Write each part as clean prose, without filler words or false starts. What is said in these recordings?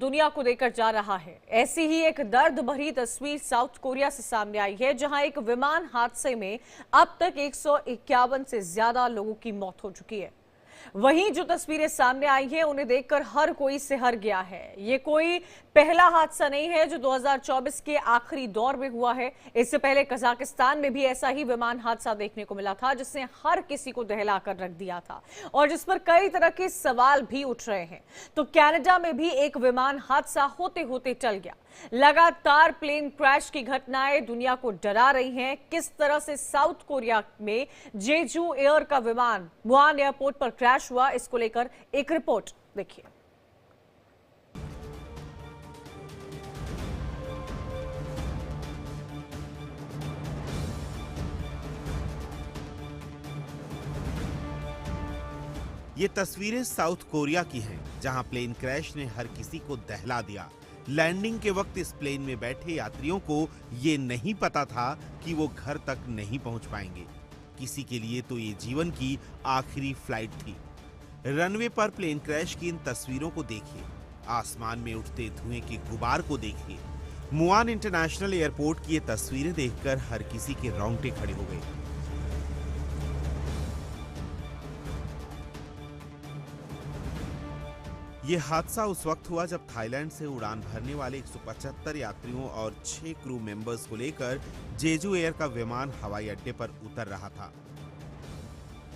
दुनिया को देकर जा रहा है। ऐसी ही एक दर्द भरी तस्वीर साउथ कोरिया से सामने आई है, जहां एक विमान हादसे में अब तक 151 से ज्यादा लोगों की मौत हो चुकी है। वहीं जो तस्वीरें सामने आई हैं, उन्हें देखकर हर कोई सिहर गया है। ये कोई पहला हादसा नहीं है जो 2024 के आखिरी दौर में हुआ है। इससे पहले कजाकिस्तान में भी ऐसा ही विमान हादसा देखने को मिला था, जिसने हर किसी को दहलाकर रख दिया था और जिस पर कई तरह के सवाल भी उठ रहे हैं। तो कनाडा में भी एक विमान हादसा होते होते टल गया। लगातार प्लेन क्रैश की घटनाएं दुनिया को डरा रही हैं। किस तरह से साउथ कोरिया में जेजू एयर का विमान मुआन एयरपोर्ट पर क्रैश हुआ, इसको लेकर एक रिपोर्ट देखिए। ये तस्वीरें साउथ कोरिया की हैं, जहां प्लेन क्रैश ने हर किसी को दहला दिया। लैंडिंग के वक्त इस प्लेन में बैठे यात्रियों को ये नहीं पता था कि वो घर तक नहीं पहुंच पाएंगे। किसी के लिए तो ये जीवन की आखिरी फ्लाइट थी। रनवे पर प्लेन क्रैश की इन तस्वीरों को देखिए। आसमान में उठते धुएं के गुबार को देखिए। मुआन इंटरनेशनल एयरपोर्ट की ये तस्वीरें देखकर हर किसी के रोंगटे खड़े हो गए। ये हादसा उस वक्त हुआ जब थाईलैंड से उड़ान भरने वाले 175 यात्रियों और 6 क्रू मेंबर्स को लेकर जेजू एयर का विमान हवाई अड्डे पर उतर रहा था।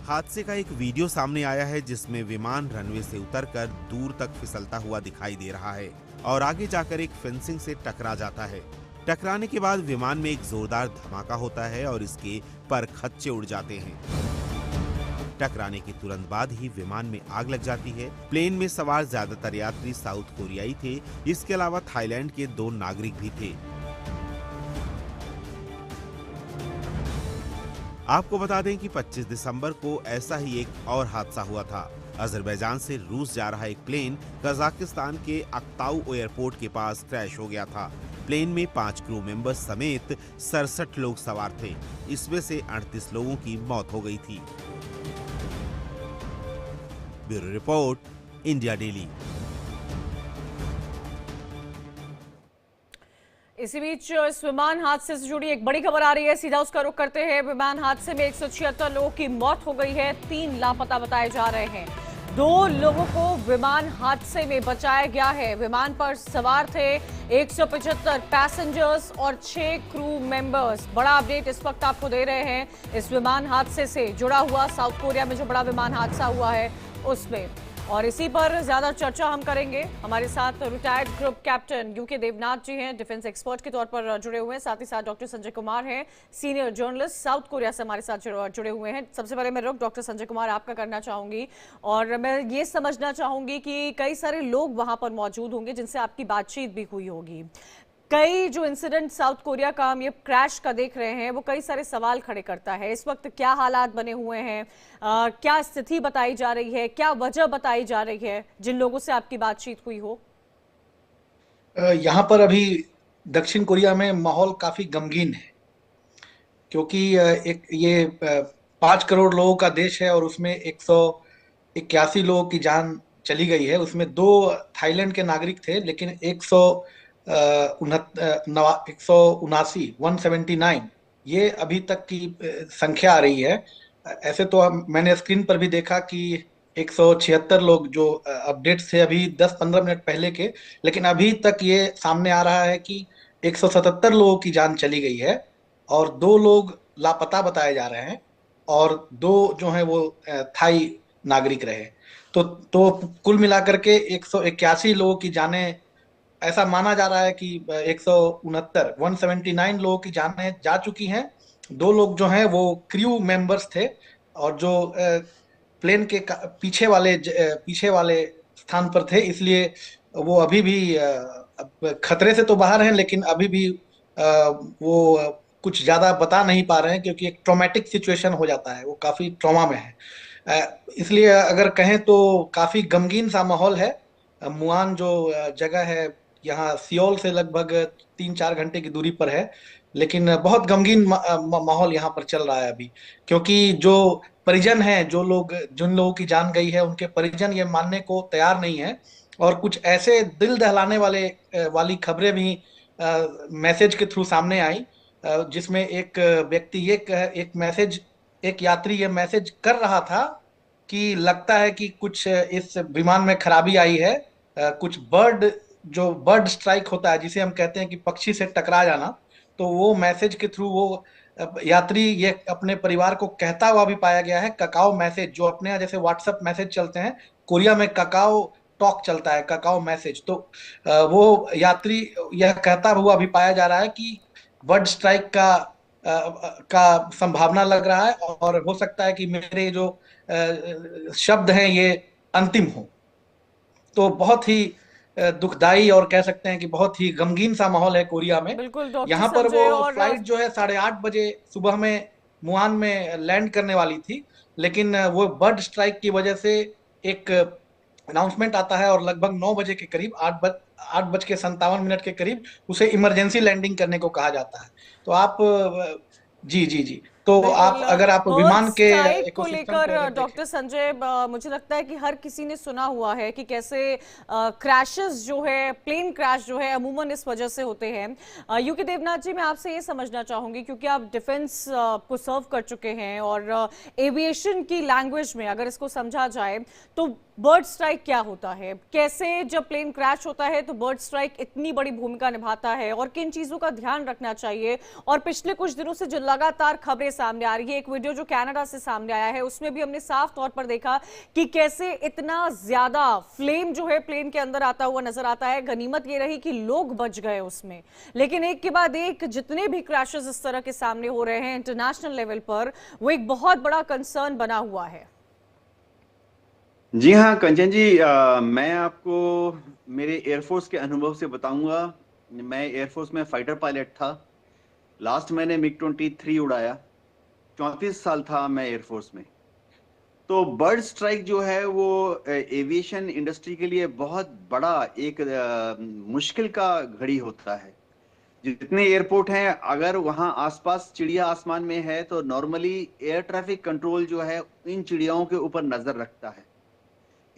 हादसे का एक वीडियो सामने आया है, जिसमें विमान रनवे से उतरकर दूर तक फिसलता हुआ दिखाई दे रहा है और आगे जाकर एक फेंसिंग से टकरा जाता है। टकराने के बाद विमान में एक जोरदार धमाका होता है और इसके परखच्चे उड़ जाते हैं। टकराने के तुरंत बाद ही विमान में आग लग जाती है। प्लेन में सवार ज्यादातर यात्री साउथ कोरियाई थे। इसके अलावा थाईलैंड के 2 नागरिक भी थे। आपको बता दें कि 25 दिसंबर को ऐसा ही एक और हादसा हुआ था। अजरबैजान से रूस जा रहा एक प्लेन कजाकिस्तान के अक्ताऊ एयरपोर्ट के पास क्रैश हो गया था। प्लेन में 5 क्रू मेंबर्स समेत 67 लोग सवार थे। इसमें से 38 लोगों की मौत हो गई थी। Bureau report, India daily. इसी बीच इस विमान हादसे से जुड़ी एक बड़ी खबर आ रही है, सीधा उसका रुख करते हैं। विमान हादसे में 176 लोगों की मौत हो गई है, 3 लापता बताए जा रहे हैं। 2 लोगों को विमान हादसे में बचाया गया है। विमान पर सवार थे 175 पैसेंजर्स और 6 क्रू मेंबर्स। बड़ा अपडेट इस वक्त आपको दे रहे हैं इस विमान हादसे से जुड़ा हुआ, साउथ कोरिया में जो बड़ा विमान हादसा हुआ है उसमें। और इसी पर ज्यादा चर्चा हम करेंगे। हमारे साथ retired group captain UK Devnath ji हैं, डिफेंस एक्सपर्ट के तौर पर जुड़े हुए हैं। साथ ही साथ डॉक्टर संजय कुमार हैं, सीनियर जर्नलिस्ट, साउथ कोरिया से हमारे साथ जुड़े हुए हैं। सबसे पहले मैं रुख डॉक्टर संजय कुमार आपका करना चाहूंगी और मैं ये समझना चाहूंगी कि कई सारे लोग वहां पर मौजूद होंगे जिनसे आपकी बातचीत भी हुई होगी। कई जो इंसिडेंट साउथ कोरिया का हम ये क्रैश का देख रहे हैं, वो कई सारे सवाल खड़े करता है। इस वक्त क्या हालात बने हुए हैं, क्या स्थिति बताई जा रही है, क्या वजह बताई जा रही है जिन लोगों से आपकी बातचीत हुई हो? यहाँ पर अभी दक्षिण कोरिया में माहौल काफी गमगीन है, क्योंकि एक ये 5 करोड़ लोगों का देश है और उसमें 181 लोगों की जान चली गई है। उसमें 2 थाईलैंड के नागरिक थे, लेकिन 179 ये अभी तक की संख्या आ रही है। ऐसे तो मैंने स्क्रीन पर भी देखा कि 176 लोग जो अपडेट्स थे अभी 10-15 मिनट पहले के, लेकिन अभी तक ये सामने आ रहा है कि 177 लोगों की जान चली गई है और 2 लोग लापता बताए जा रहे हैं और 2 जो हैं वो थाई नागरिक रहे। तो कुल मिलाकर के 181 लोगों की जानें, ऐसा माना जा रहा है कि 179 लोगों की जानें जा चुकी हैं। 2 लोग जो हैं वो क्रू मेंबर्स थे और जो प्लेन के पीछे वाले स्थान पर थे, इसलिए वो अभी भी खतरे से तो बाहर हैं, लेकिन अभी भी वो कुछ ज्यादा बता नहीं पा रहे हैं, क्योंकि एक ट्रॉमेटिक सिचुएशन हो जाता है, वो काफी ट्रॉमा में है। इसलिए अगर कहें तो काफी गमगीन सा माहौल है। मुआन जो जगह है यहाँ सियोल से लगभग 3-4 घंटे की दूरी पर है, लेकिन बहुत गमगीन माहौल यहाँ पर चल रहा है अभी, क्योंकि जो परिजन हैं, जिन लोगों की जान गई है, उनके परिजन ये मानने को तैयार नहीं है और कुछ ऐसे दिल दहलाने वाली खबरें भी मैसेज के थ्रू सामने आई, जिसमें एक व्यक्ति एक मैसेज, एक यात्री ये मैसेज कर रहा था कि लगता है कि कुछ इस विमान में खराबी आई है, कुछ बर्ड स्ट्राइक होता है जिसे हम कहते हैं कि पक्षी से टकरा जाना। तो वो मैसेज के थ्रू वो यात्री ये अपने परिवार को कहता हुआ भी पाया गया है। ककाओ मैसेज, जो अपने यहाँ जैसे व्हाट्सएप मैसेज चलते हैं, कोरिया में ककाओ टॉक चलता है, ककाओ मैसेज। तो वो यात्री यह कहता हुआ भी पाया जा रहा है कि बर्ड स्ट्राइक का संभावना लग रहा है, और हो सकता है कि मेरे जो शब्द हैं ये अंतिम हो। तो बहुत ही दुखदाई और कह सकते हैं कि बहुत ही गमगीन सा माहौल है कोरिया में। बिल्कुल डॉक्टर यहाँ पर वो संजय। और फ्लाइट जो है 8:30 बजे सुबह में मुहान में लैंड करने वाली थी, लेकिन वो बर्ड स्ट्राइक की वजह से एक अनाउंसमेंट आता है और लगभग 9 बजे के करीब, 8:57 के करीब उसे इमरजेंसी लैंडिंग करने को कहा जाता है। तो आप जी जी जी, तो बिल्कुल, आप अगर आप बर्ड विमान के स्ट्राइक को इकोसिस्टम लेकर को अगर देखें। डॉक्टर संजय, मुझे लगता है कि हर किसी ने सुना हुआ है कि कैसे क्रैशेस जो है, प्लेन क्रैश जो है अमूमन इस वजह से होते हैं। यूके देवनाथ जी, मैं आपसे ये समझना चाहूंगी, क्योंकि आप डिफेंस को सर्व कर चुके हैं और एविएशन की लैंग्वेज में अगर इसको समझा जाए तो बर्ड स्ट्राइक क्या होता है, कैसे जब प्लेन क्रैश होता है तो बर्ड स्ट्राइक इतनी बड़ी भूमिका निभाता है, और किन चीजों का ध्यान रखना चाहिए। और पिछले कुछ दिनों से जो लगातार खबरें सामने आ रही है, एक वीडियो जो कनाडा से सामने आया है उसमें भी हमने साफ तौर पर देखा कि कैसे इतना ज्यादा फ्लेम जो है प्लेन के अंदर आता हुआ नजर आता है। गनीमत ये रही कि लोग बच गए उसमें, लेकिन एक के बाद एक जितने भी क्रैशेस इस तरह के सामने हो रहे हैं इंटरनेशनल लेवल पर, वो एक बहुत बड़ा कंसर्न बना हुआ है। जी हाँ कंचन जी, मैं आपको मेरे एयरफोर्स के अनुभव से बताऊंगा। मैं एयरफोर्स में फाइटर पायलट था। लास्ट मैंने MiG-23 उड़ाया। 34 साल था मैं एयरफोर्स में। तो बर्ड स्ट्राइक जो है वो एविएशन इंडस्ट्री के लिए बहुत बड़ा एक मुश्किल का घड़ी होता है। जितने एयरपोर्ट हैं, अगर वहां आसपास चिड़िया आसमान में है तो नॉर्मली एयर ट्रैफिक कंट्रोल जो है इन चिड़ियाओं के ऊपर नजर रखता है।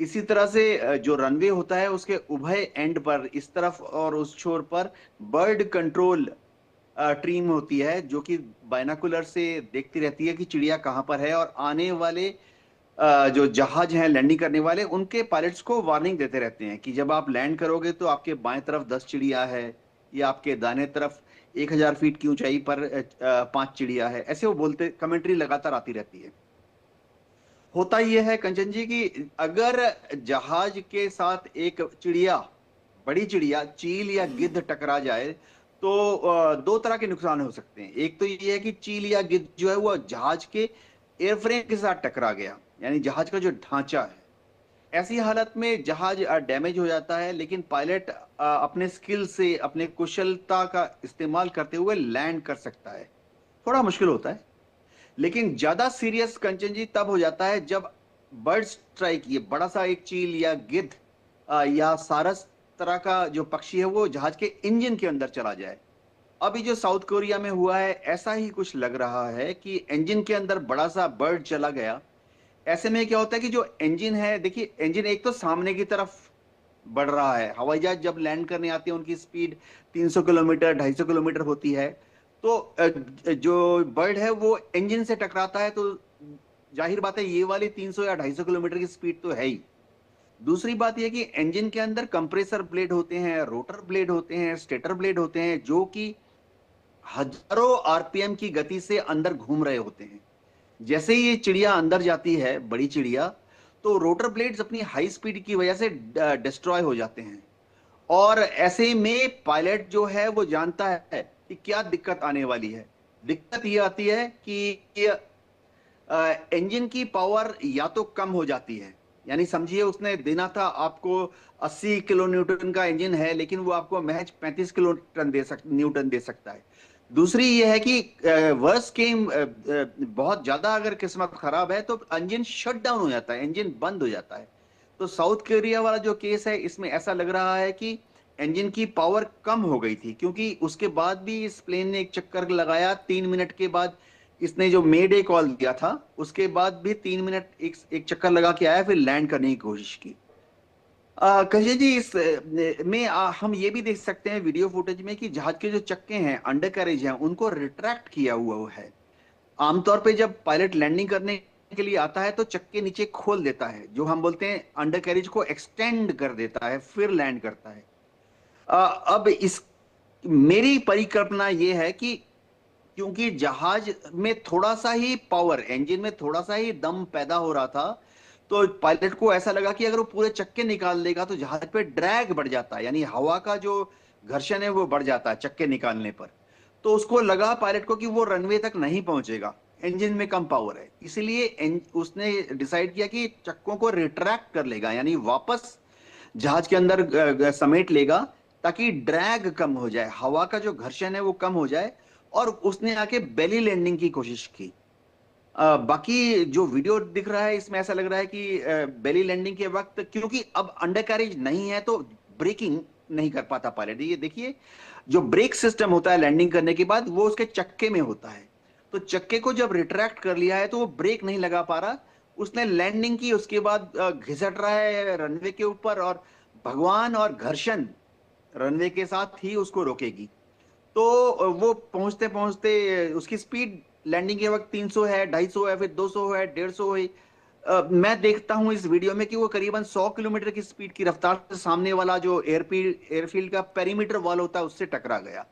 इसी तरह से जो रनवे होता है उसके उभय एंड पर, इस तरफ और उस छोर पर बर्ड कंट्रोल टीम होती है जो कि बाइनाकुलर से देखती रहती है कि चिड़िया कहाँ पर है, और आने वाले जो जहाज हैं लैंडिंग करने वाले, उनके पायलट्स को वार्निंग देते रहते हैं कि जब आप लैंड करोगे तो आपके बाएं तरफ 10 चिड़िया है, या आपके दाहिने तरफ 1000 फीट की ऊंचाई पर 5 चिड़िया है। ऐसे वो बोलते, कमेंट्री लगातार आती रहती है। होता यह है कंचन जी कि अगर जहाज के साथ एक चिड़िया, बड़ी चिड़िया, चील या गिद्ध टकरा जाए तो दो तरह के नुकसान हो सकते हैं। एक तो ये है कि चील या गिद्ध जो है वो जहाज के एयरफ्रेम के साथ टकरा गया, यानी जहाज का जो ढांचा है, ऐसी हालत में जहाज डैमेज हो जाता है। लेकिन पायलट अपने स्किल से, अपने कुशलता का इस्तेमाल करते हुए लैंड कर सकता है। थोड़ा मुश्किल होता है, लेकिन ज्यादा सीरियस कंचन जी तब हो जाता है जब बर्ड स्ट्राइक, ये बड़ा सा एक चील या गिद्ध या सारस तरह का जो पक्षी है वो जहाज के इंजन के अंदर चला जाए। अभी जो साउथ कोरिया में हुआ है ऐसा ही कुछ लग रहा है कि इंजन के अंदर बड़ा सा बर्ड चला गया। ऐसे में क्या होता है कि जो इंजन है, देखिए इंजन एक तो सामने की तरफ बढ़ रहा है। हवाई जहाज जब लैंड करने आते हैं उनकी स्पीड 300 किलोमीटर 250 किलोमीटर होती है। तो जो बर्ड है वो इंजन से टकराता है, तो जाहिर बात है ये वाली 300 या 250 किलोमीटर की स्पीड तो है ही। दूसरी बात यह कि इंजन के अंदर कंप्रेसर ब्लेड होते हैं, रोटर ब्लेड होते हैं, स्टेटर ब्लेड होते हैं, जो कि हजारों आरपीएम की गति से अंदर घूम रहे होते हैं। जैसे ही ये चिड़िया अंदर जाती है, बड़ी चिड़िया, तो रोटर ब्लेड्स अपनी हाई स्पीड की वजह से डिस्ट्रॉय हो जाते हैं। और ऐसे में पायलट जो है वो जानता है कि क्या दिक्कत आने वाली है। दिक्कत ये आती है कि इंजन की पावर या तो कम हो जाती है, यानी समझिए उसने देना था आपको 80 किलो न्यूटन का इंजन है, लेकिन वो आपको महज 35 किलो न्यूटन दे सकता है। दूसरी ये है कि वर्स्ट केम, बहुत ज्यादा अगर किस्मत खराब है तो इंजन शट डाउन हो जाता है, इंजन बंद हो जाता है। तो साउथ कोरिया वाला जो केस है इसमें ऐसा लग रहा है कि इंजन की पावर कम हो गई थी, क्योंकि उसके बाद भी इस प्लेन ने एक चक्कर लगाया। 3 मिनट के बाद इसने जो मेडे कॉल दिया था उसके बाद भी 3 मिनट एक चक्कर लगा के आया, फिर लैंड करने की कोशिश की। कहिए जी, इस में हम ये भी देख सकते हैं वीडियो फुटेज में कि जहाज के जो चक्के हैं, अंडर कैरेज हैं, उनको रिट्रैक्ट किया हुआ है। आमतौर पे जब पायलट लैंडिंग करने के लिए आता है तो चक्के नीचे खोल देता है, जो हम बोलते हैं अंडर कैरेज को एक्सटेंड कर देता है, फिर लैंड करता है। अब इस मेरी परिकल्पना ये है कि क्योंकि जहाज में थोड़ा सा ही पावर, इंजन में थोड़ा सा ही दम पैदा हो रहा था, तो पायलट को ऐसा लगा कि अगर वो पूरे चक्के निकाल देगा तो जहाज पे ड्रैग बढ़ जाता है, यानी हवा का जो घर्षण है वो बढ़ जाता है चक्के निकालने पर। तो उसको लगा पायलट को कि वो रनवे तक नहीं पहुंचेगा, इंजन में कम पावर है, इसलिए उसने डिसाइड किया कि चक्कों को रिट्रैक्ट कर लेगा, यानी वापस जहाज के अंदर समेट लेगा, ताकि ड्रैग कम हो जाए, हवा का जो घर्षण है वो कम हो जाए। और उसने आके बेली लैंडिंग की कोशिश की। बाकी जो वीडियो दिख रहा है इसमें ऐसा लग रहा है कि बेली लैंडिंग के वक्त, क्योंकि अब अंडर कैरेज नहीं है तो ब्रेकिंग नहीं कर पाता पायलट। ये देखिए, जो ब्रेक सिस्टम होता है लैंडिंग करने के बाद वो उसके चक्के में होता है, तो चक्के को जब रिट्रैक्ट कर लिया है तो वो ब्रेक नहीं लगा पा रहा। उसने लैंडिंग की, उसके बाद घिसट रहा है रनवे के ऊपर, और भगवान और घर्षण रनवे के साथ ही उसको रोकेगी। तो वो पहुंचते पहुंचते उसकी स्पीड लैंडिंग के वक्त 300 है, 250 है, फिर 200 है, 150 है। मैं देखता हूं इस वीडियो में कि वो करीबन 100 किलोमीटर की स्पीड की रफ्तार से सामने वाला जो एयरफील्ड का पेरीमीटर वॉल होता है उससे टकरा गया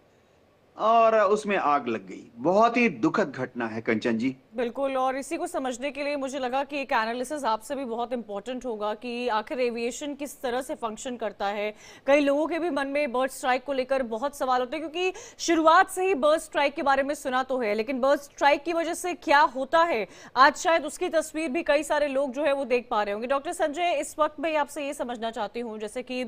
और उसमें आग लग गई। बहुत ही दुखद घटना है कंचन जी। बिल्कुल, और इसी को समझने के लिए मुझे लगा कि एक एनालिसिस आपसे भी बहुत इंपॉर्टेंट होगा कि आखिर एविएशन किस तरह से फंक्शन करता है। कई लोगों के भी मन में बर्ड स्ट्राइक को लेकर बहुत सवाल होते हैं, क्योंकि शुरुआत से ही बर्ड स्ट्राइक के बारे में सुना तो है, लेकिन बर्ड स्ट्राइक की वजह से क्या होता है आज शायद उसकी तस्वीर भी कई सारे लोग जो है वो देख पा रहे होंगे। डॉक्टर संजय, इस वक्त मैं आपसे ये समझना चाहती हूँ, जैसे कि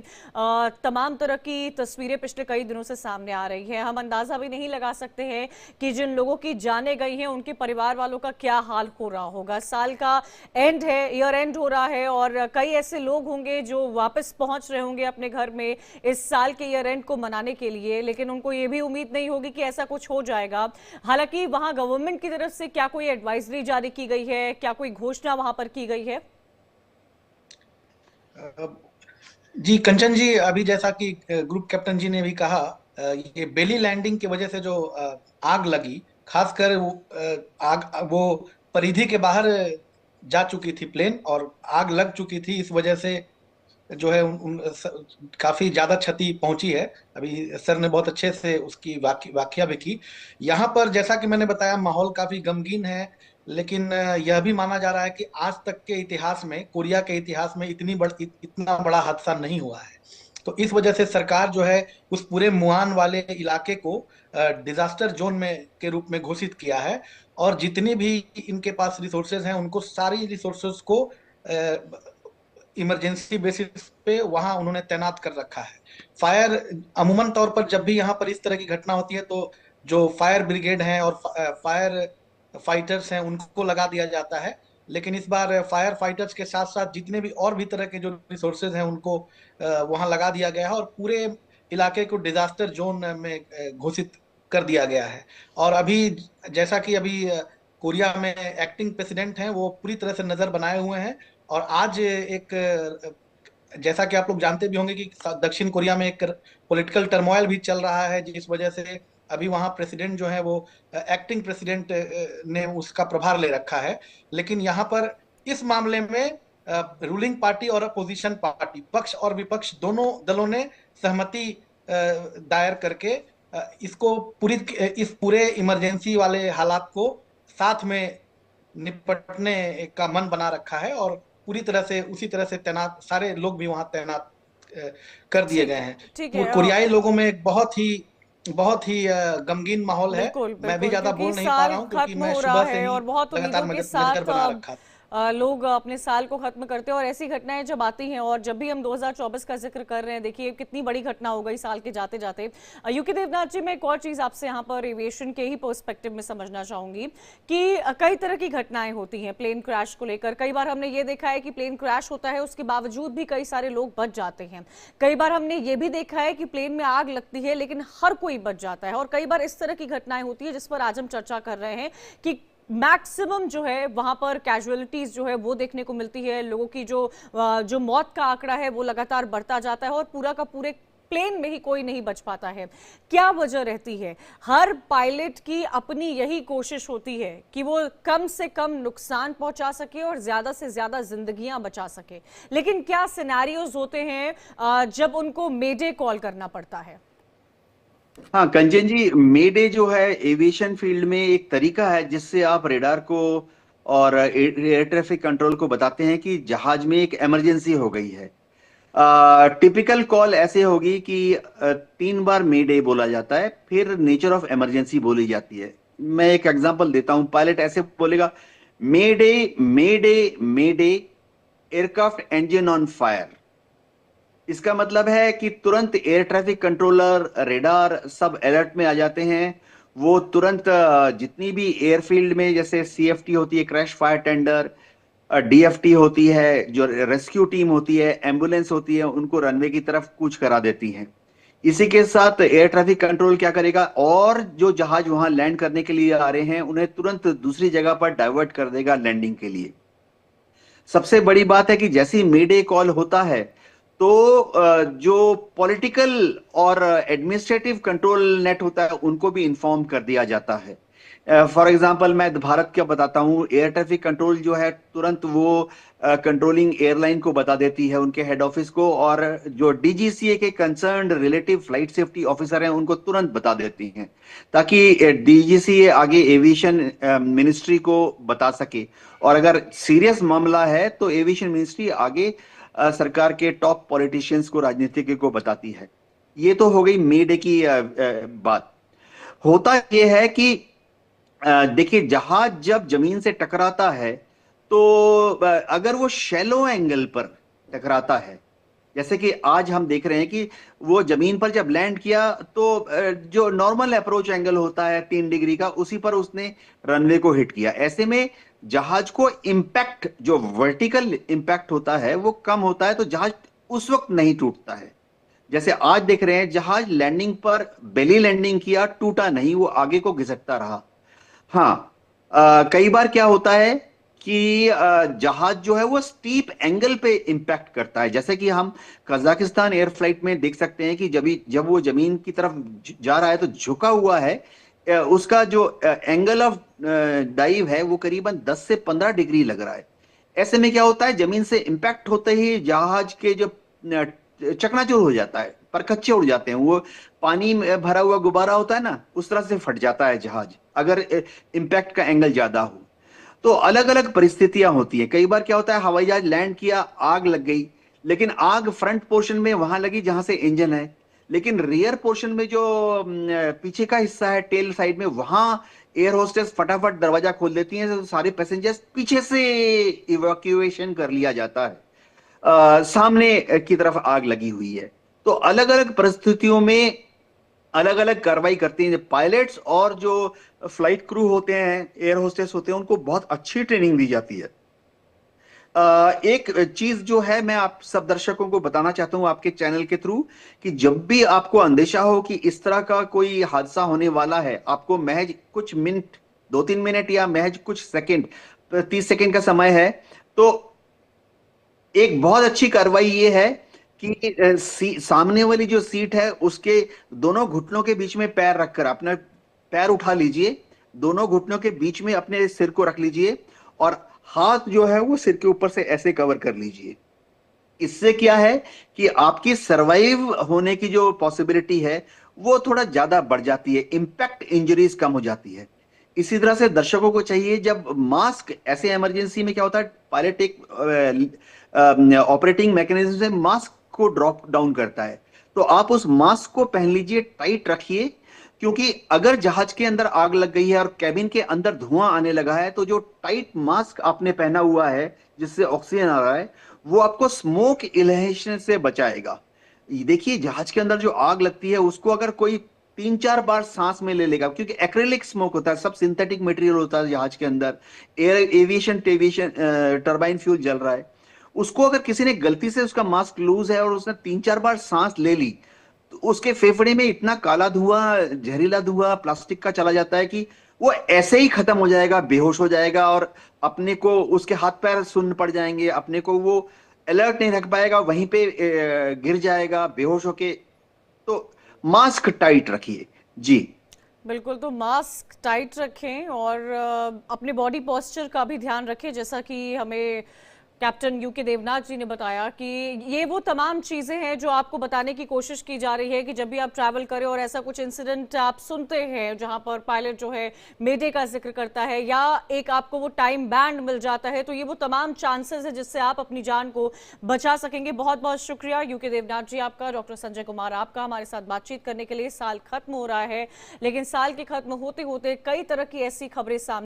तमाम तरह की तस्वीरें पिछले कई दिनों से सामने आ रही है, हम अंदाजा भी नहीं लगा सकते हैं कि जिन लोगों की जाने गई हैं उनके परिवार वालों का क्या हाल हो रहा होगा। साल का एंड है, ईयर एंड हो रहा है, और कई ऐसे लोग होंगे जो वापस पहुंच रहे होंगे अपने घर में इस साल के ईयर एंड को मनाने के लिए, लेकिन उनको ये भी उम्मीद नहीं होगी कि ऐसा कुछ हो जाएगा। हालांकि वहां गवर्नमेंट की तरफ से क्या कोई एडवाइजरी जारी की गई है, क्या कोई घोषणा वहां पर की गई है? जी कंचन जी, अभी जैसा कि ग्रुप कैप्टन जी ने भी कहा, ये बेली लैंडिंग की वजह से जो आग लगी, खासकर वो परिधि के बाहर जा चुकी थी प्लेन, और आग लग चुकी थी। इस वजह से जो है काफी ज्यादा क्षति पहुंची है। अभी सर ने बहुत अच्छे से उसकी व्याख्या भी की। यहाँ पर जैसा कि मैंने बताया, माहौल काफी गमगीन है, लेकिन यह भी माना जा रहा है कि आज तक के इतिहास में, कोरिया के इतिहास में इतना बड़ा हादसा नहीं हुआ है। तो इस वजह से सरकार जो है उस पूरे मुआन वाले इलाके को डिजास्टर जोन में के रूप में घोषित किया है, और जितनी भी इनके पास रिसोर्सेज हैं उनको, सारी रिसोर्सेज को इमरजेंसी बेसिस पे वहां उन्होंने तैनात कर रखा है। फायर, अमूमन तौर पर जब भी यहाँ पर इस तरह की घटना होती है तो जो फायर ब्रिगेड हैं और फायर फाइटर्स हैं उनको लगा दिया जाता है, लेकिन इस बार फायर फाइटर्स के साथ साथ जितने भी और भी तरह के जो रिसोर्सेज हैं उनको वहां लगा दिया गया है, और पूरे इलाके को डिजास्टर जोन में घोषित कर दिया गया है। और अभी जैसा कि अभी कोरिया में एक्टिंग प्रेसिडेंट हैं, वो पूरी तरह से नजर बनाए हुए हैं। और आज एक, जैसा कि आप लोग जानते भी होंगे कि दक्षिण कोरिया में एक पॉलिटिकल टर्मोइल भी चल रहा है, जिस वजह से अभी वहां प्रेसिडेंट जो है वो एक्टिंग प्रेसिडेंट ने उसका प्रभार ले रखा है। लेकिन यहाँ पर इस मामले में रूलिंग पार्टी और अपोजिशन पार्टी, पक्ष और विपक्ष, दोनों दलों ने सहमति दायर करके इस पूरे इमरजेंसी वाले हालात को साथ में निपटने का मन बना रखा है, और पूरी तरह से उसी तरह से तैनात, सारे लोग भी वहां तैनात कर दिए गए हैं। ठीक है, कोरियाई लोगों में एक बहुत ही गमगीन माहौल है। बिल्कुल, मैं भी ज्यादा बोल नहीं पा रहा हूँ क्योंकि मैं सुबह से ही और बहुत लगातार उम्मीदों के नजर बना साथ रखा था। लोग अपने साल को खत्म करते हैं, और ऐसी घटनाएं जब आती हैं, और जब भी हम 2024 का जिक्र कर रहे हैं, देखिए कितनी बड़ी घटना हो गई साल के जाते जाते। यूके देवनाथ जी, मैं एक और चीज आपसे यहाँ पर एविएशन के ही पर्सपेक्टिव में समझना चाहूंगी कि कई तरह की घटनाएं होती हैं प्लेन क्रैश को लेकर। कई बार हमने ये देखा है कि प्लेन क्रैश होता है, उसके बावजूद भी कई सारे लोग बच जाते हैं। कई बार हमने ये भी देखा है कि प्लेन में आग लगती है लेकिन हर कोई बच जाता है, और कई बार इस तरह की घटनाएं होती है जिस पर आज हम चर्चा कर रहे हैं कि मैक्सिमम जो है वहां पर कैजुअलिटीज जो है वो देखने को मिलती है, लोगों की जो मौत का आंकड़ा है वो लगातार बढ़ता जाता है और पूरा का पूरे प्लेन में ही कोई नहीं बच पाता है। क्या वजह रहती है? हर पायलट की अपनी यही कोशिश होती है कि वो कम से कम नुकसान पहुंचा सके और ज्यादा से ज्यादा जिंदगियां बचा सके, लेकिन क्या सिनेरियोज होते हैं जब उनको मेडे कॉल करना पड़ता है? हाँ कंचन जी, मेडे जो है एविएशन फील्ड में एक तरीका है जिससे आप रेडार को और एयर ट्रैफिक कंट्रोल को बताते हैं कि जहाज में एक इमरजेंसी हो गई है। टिपिकल कॉल ऐसे होगी कि 3 बार मेडे बोला जाता है, फिर नेचर ऑफ इमरजेंसी बोली जाती है। मैं एक एग्जांपल देता हूं, पायलट ऐसे बोलेगा, मेडे मेडे मेडे, एयरक्राफ्ट इंजन ऑन फायर। इसका मतलब है कि तुरंत एयर ट्रैफिक कंट्रोलर, रेडार सब अलर्ट में आ जाते हैं। वो तुरंत जितनी भी एयरफील्ड में जैसे सीएफटी होती है, क्रैश फायर टेंडर, डीएफटी होती है, जो रेस्क्यू टीम होती है, एम्बुलेंस होती है, उनको रनवे की तरफ कूच करा देती हैं। इसी के साथ एयर ट्रैफिक कंट्रोल क्या करेगा, और जो जहाज वहां लैंड करने के लिए आ रहे हैं उन्हें तुरंत दूसरी जगह पर डाइवर्ट कर देगा लैंडिंग के लिए। सबसे बड़ी बात है कि जैसे ही मेडे कॉल होता है तो जो पॉलिटिकल और एडमिनिस्ट्रेटिव कंट्रोल नेट होता है उनको भी इन्फॉर्म कर दिया जाता है। फॉर एग्जांपल मैं भारत क्या बताता हूं, एयर ट्रैफिक कंट्रोल जो है तुरंत वो कंट्रोलिंग एयरलाइन को बता देती है, उनके हेड ऑफिस को, और जो डीजीसीए के concerned relative flight safety officer हैं उनको तुरंत बता देती हैं, ताकि डीजीसीए आगे एविएशन मिनिस्ट्री को बता सके, और अगर सीरियस मामला है तो एविएशन मिनिस्ट्री आगे सरकार के टॉप पॉलिटिशियंस को, राजनीतिज्ञ को बताती है। ये तो हो गई मेडे की बात। होता यह है कि देखिए, जहाज जब जमीन से टकराता है तो अगर वो शैलो एंगल पर टकराता है, जैसे कि आज हम देख रहे हैं कि वो जमीन पर जब लैंड किया तो जो नॉर्मल अप्रोच एंगल होता है 3 डिग्री का, उसी पर उसने रनवे को हिट किया। ऐसे में जहाज को इंपैक्ट, जो वर्टिकल इंपैक्ट होता है वो कम होता है, तो जहाज उस वक्त नहीं टूटता है। जैसे आज देख रहे हैं, जहाज लैंडिंग पर बेली लैंडिंग किया, टूटा नहीं, वो आगे को घिसटता रहा। हाँ, कई बार क्या होता है कि जहाज जो है वो स्टीप एंगल पे इंपैक्ट करता है, जैसे कि हम कजाकिस्तान एयर फ्लाइट में देख सकते हैं कि जब वो जमीन की तरफ जा रहा है तो झुका हुआ है, उसका जो एंगल ऑफ डाइव है वो करीबन 10 से 15 डिग्री लग रहा है। ऐसे में क्या होता है, जमीन से इंपैक्ट होते ही जहाज के जो चकनाचूर हो जाता है, परखच्चे उड़ जाते हैं, वो पानी में भरा हुआ गुब्बारा होता है ना, उस तरह से फट जाता है जहाज, अगर इंपैक्ट का एंगल ज्यादा हो। तो अलग अलग परिस्थितियां होती है। कई बार क्या होता है, हवाई जहाज लैंड किया, आग लग गई, लेकिन आग फ्रंट पोर्शन में वहां लगी जहां से इंजन है, लेकिन रियर पोर्शन में जो पीछे का हिस्सा है, टेल साइड में, वहां एयर होस्टेस फटाफट दरवाजा खोल देती हैं, तो सारे पैसेंजर्स पीछे से इवैक्यूएशन कर लिया जाता है। सामने की तरफ आग लगी हुई है। तो अलग अलग परिस्थितियों में अलग अलग कार्रवाई करती हैं पायलट्स, और जो फ्लाइट क्रू होते हैं, एयर होस्टेस होते हैं, उनको बहुत अच्छी ट्रेनिंग दी जाती है। एक चीज जो है मैं आप सब दर्शकों को बताना चाहता हूं आपके चैनल के थ्रू, कि जब भी आपको अंदेशा हो कि इस तरह का कोई हादसा होने वाला है, आपको महज कुछ मिनट, 2-3 मिनट या महज कुछ सेकंड, 30 सेकंड का समय है, तो एक बहुत अच्छी कार्रवाई ये है कि सामने वाली जो सीट है उसके दोनों घुटनों के बीच में पैर रखकर अपना पैर उठा लीजिए, दोनों घुटनों के बीच में अपने सिर को रख लीजिए, और हाथ जो है वो सिर के ऊपर से ऐसे कवर कर लीजिए। इससे क्या है कि आपकी सरवाइव होने की जो पॉसिबिलिटी है वो थोड़ा ज्यादा बढ़ जाती है, इंपैक्ट इंजरीज कम हो जाती है। इसी तरह से दर्शकों को चाहिए, जब मास्क, ऐसे इमरजेंसी में क्या होता है, पायलट एक ऑपरेटिंग मैकेनिज्म से मास्क को ड्रॉप डाउन करता है, तो आप उस मास्क को पहन लीजिए, टाइट रखिए, क्योंकि अगर जहाज के अंदर आग लग गई है और कैबिन के अंदर धुआं आने लगा है, तो जो टाइट मास्क आपने पहना हुआ है जिससे ऑक्सीजन आ रहा है, वो आपको स्मोक इनहेलेशन से बचाएगा। देखिए, जहाज के अंदर जो आग लगती है उसको अगर कोई 3-4 बार सांस में ले लेगा, क्योंकि एक्रिलिक स्मोक होता है, सब सिंथेटिक मटेरियल होता है जहाज के अंदर, एविएशन टर्बाइन फ्यूल जल रहा है, उसको अगर किसी ने गलती से, उसका मास्क लूज है और उसने 3-4 बार सांस ले ली, तो उसके फेफड़े में इतना काला धुआं, जहरीला धुआं प्लास्टिक का चला जाता है कि वो ऐसे ही खत्म हो जाएगा, बेहोश हो जाएगा, और अपने को उसके हाथ पैर सुन्न पड़ जाएंगे, अपने को वो अलर्ट नहीं रख पाएगा, वहीं पे गिर जाएगा बेहोश होके। तो मास्क टाइट रखिए जी। बिल्कुल, तो मास्क टाइट रखें और अपने बॉडी पोस्चर का भी ध्यान रखें, जैसा कि हमें कैप्टन यूके देवनाथ जी ने बताया कि ये वो तमाम चीज़ें हैं जो आपको बताने की कोशिश की जा रही है कि जब भी आप ट्रैवल करें और ऐसा कुछ इंसिडेंट आप सुनते हैं जहां पर पायलट जो है मेडे का जिक्र करता है या एक आपको वो टाइम बैंड मिल जाता है, तो ये वो तमाम चांसेस है जिससे आप अपनी जान को बचा सकेंगे। बहुत बहुत शुक्रिया यूके देवनाथ जी आपका, डॉक्टर संजय कुमार आपका हमारे साथ बातचीत करने के लिए। साल खत्म हो रहा है, लेकिन साल के खत्म होते होते कई तरह की ऐसी खबरें सामने